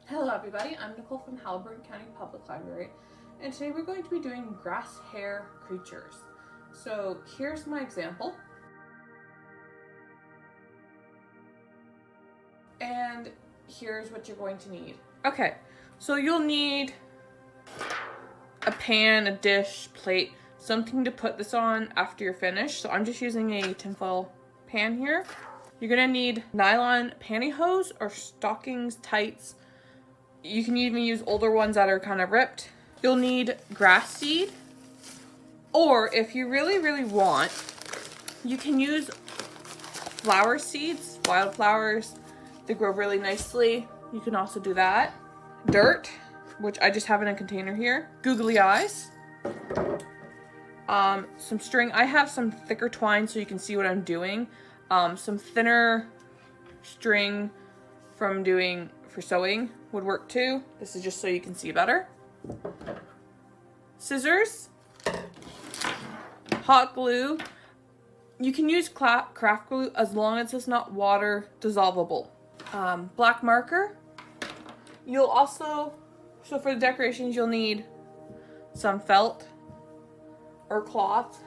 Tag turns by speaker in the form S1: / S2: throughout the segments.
S1: Hello everybody, I'm Nicole from Haliburton County Public Library, and today we're going to be doing grass hair creatures. So here's my example. And here's what you're going to need. Okay, so you'll need a pan, a dish, plate, something to put this on after you're finished. So I'm just using a tinfoil pan here. You're gonna need nylon pantyhose or stockings, tights. You can even use older ones that are kind of ripped. You'll need grass seed, or if you really want, you can use flower seeds, wildflowers. They grow really nicely. You can also do that. Dirt, which I just have in a container here. Googly eyes. Some string. I have some thicker twine so you can see what I'm doing. Some thinner string for sewing would work too. This is just so you can see better. Scissors. Hot glue. You can use craft glue as long as it's not water dissolvable. Black marker. You'll also, so for the decorations, you'll need some felt or cloth.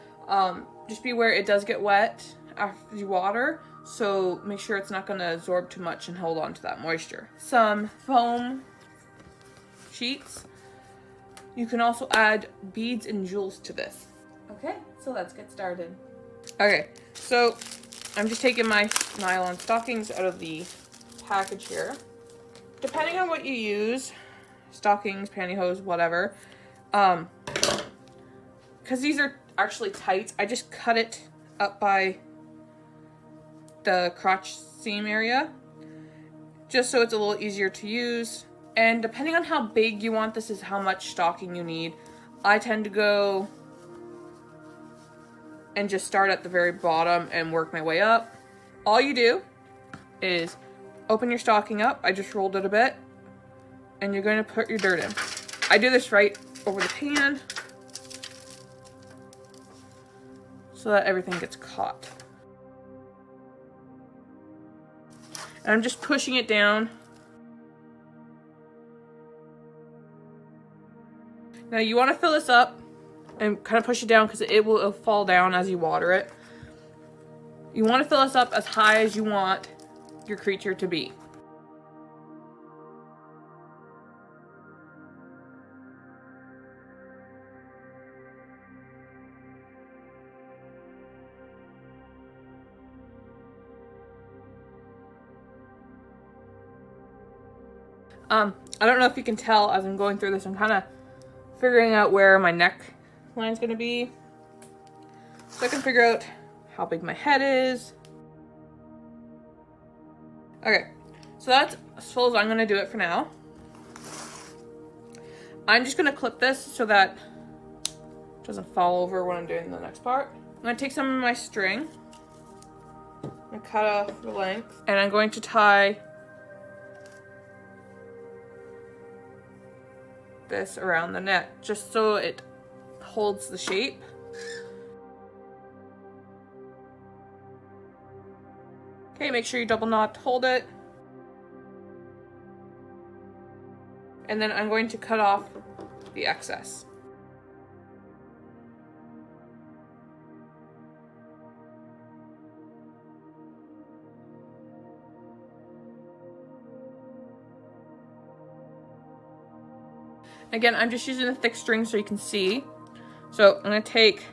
S1: Just be aware it does get wet after you water, so make sure it's not going to absorb too much and hold on to that moisture. Some foam sheets. You can also add beads and jewels to this. Okay, so let's get started. Okay, so I'm just taking my nylon stockings out of the package here. Depending on what you use, stockings, pantyhose, whatever, because these are actually tights, I just cut it up by the crotch seam area, just so it's a little easier to use. And depending on how big you want this is how much stocking you need. I tend to go and just start at the very bottom and work my way up. All you do is open your stocking up. I just rolled it a bit, and you're going to put your dirt in. I do this right over the pan so that everything gets caught. And I'm just pushing it down. Now you want to fill this up and kind of push it down because it'll fall down as you water it. You want to fill this up as high as you want your creature to be. I don't know if you can tell as I'm going through this, I'm kind of figuring out where my neck line's going to be, so I can figure out how big my head is. Okay, so that's as full as I'm going to do it for now. I'm just going to clip this so that it doesn't fall over when I'm doing the next part. I'm going to take some of my string and cut off the length, and I'm going to tie this around the neck just so it holds the shape. Okay, make sure you double knot to hold it. And then I'm going to cut off the excess. Again, I'm just using a thick string so you can see. So I'm going to take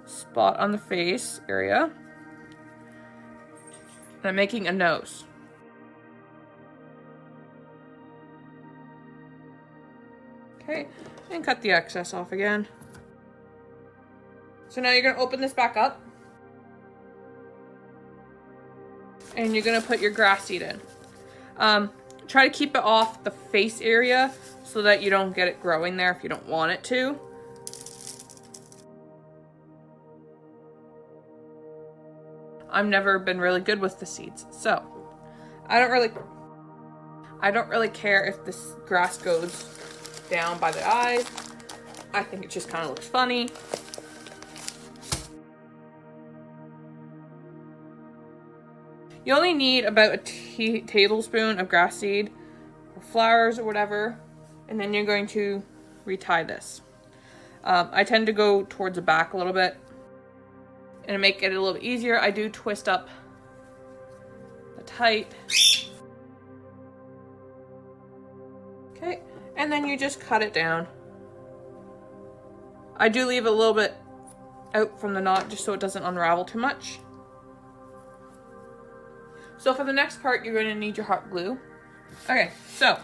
S1: a spot on the face area, and I'm making a nose. Okay, and cut the excess off again. So now you're going to open this back up, and you're going to put your grass seed in. Try to keep it off the face area so that you don't get it growing there if you don't want it to. I've never been really good with the seeds, so I don't really care if this grass goes down by the eyes. I think it just kind of looks funny. You only need about a tablespoon of grass seed or flowers or whatever, and then you're going to retie this. I tend to go towards the back a little bit, and to make it a little bit easier, I do twist up the tight. Okay, and then you just cut it down. I do leave a little bit out from the knot just so it doesn't unravel too much. So for the next part, you're going to need your hot glue. Okay, so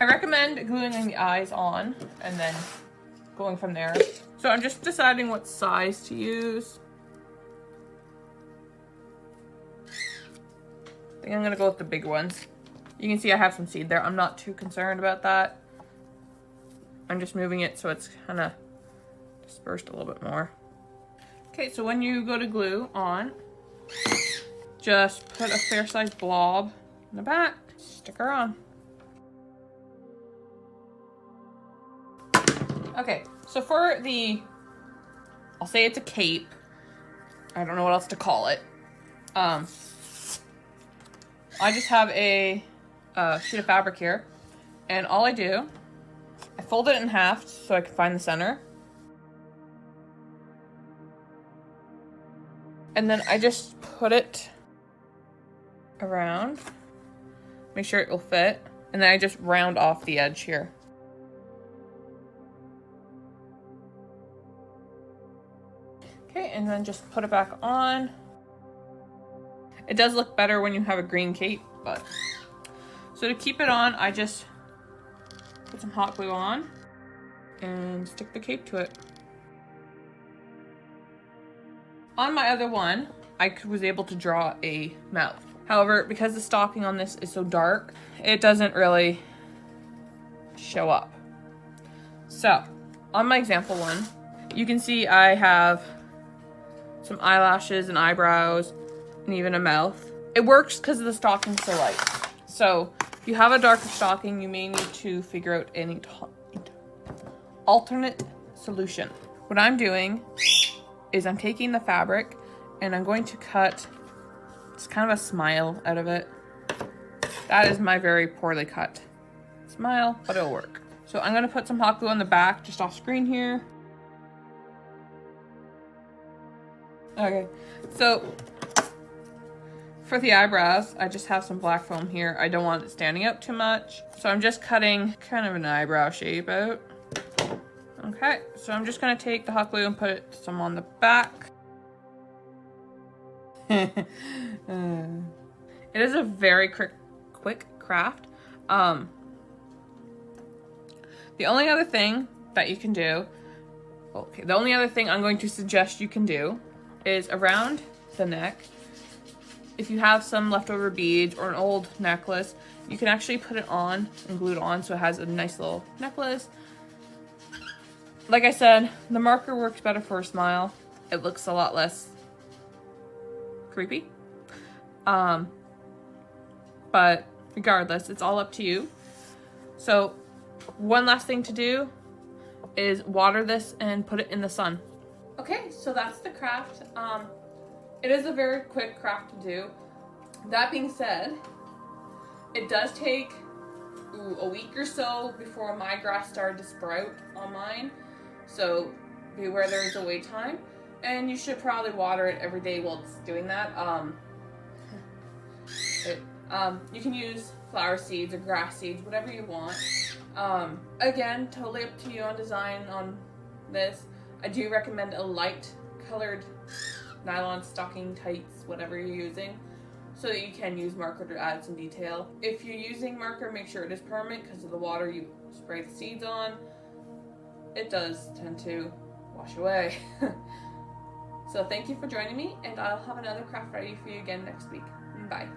S1: I recommend gluing the eyes on and then going from there. So I'm just deciding what size to use. I think I'm going to go with the big ones. You can see I have some seed there. I'm not too concerned about that. I'm just moving it so it's kind of dispersed a little bit more. Okay, so when you go to glue on, just put a fair sized blob in the back, stick her on. Okay, so for the, I'll say it's a cape. I don't know what else to call it. I just have a sheet of fabric here, and all I do, I fold it in half so I can find the center. And then I just put it around, make sure it will fit, and then I just round off the edge here. Okay, and then just put it back on. It does look better when you have a green cape, but so to keep it on, I just put some hot glue on and stick the cape to it. On my other one, I was able to draw a mouth. However, because the stocking on this is so dark, it doesn't really show up. So, on my example one, you can see I have some eyelashes and eyebrows and even a mouth. It works because the stocking's so light. So, if you have a darker stocking, you may need to figure out any alternate solution. What I'm doing is I'm taking the fabric and I'm going to cut, it's kind of a smile out of it. That is my very poorly cut smile, but it'll work. So I'm gonna put some hot glue on the back, just off screen here. Okay, so for the eyebrows, I just have some black foam here. I don't want it standing up too much. So I'm just cutting kind of an eyebrow shape out. Okay, so I'm just gonna take the hot glue and put some on the back. It is a very quick craft. The only other thing that you can do, okay, the only other thing I'm going to suggest you can do is around the neck. If you have some leftover beads or an old necklace, you can actually put it on and glue it on so it has a nice little necklace. Like I said, the marker works better for a smile. It looks a lot less creepy. But regardless, it's all up to you. So one last thing to do is water this and put it in the sun. Okay, so that's the craft. It is a very quick craft to do. That being said, it does take a week or so before my grass started to sprout on mine. So beware, there is a wait time, and you should probably water it every day while it's doing that. You can use flower seeds or grass seeds, whatever you want. Again, totally up to you on design on this. I do recommend a light colored nylon stocking, tights, whatever you're using, so that you can use marker to add some detail. If you're using marker, make sure it is permanent because of the water you spray the seeds on. It does tend to wash away. So thank you for joining me, and I'll have another craft ready for you again next week. Bye.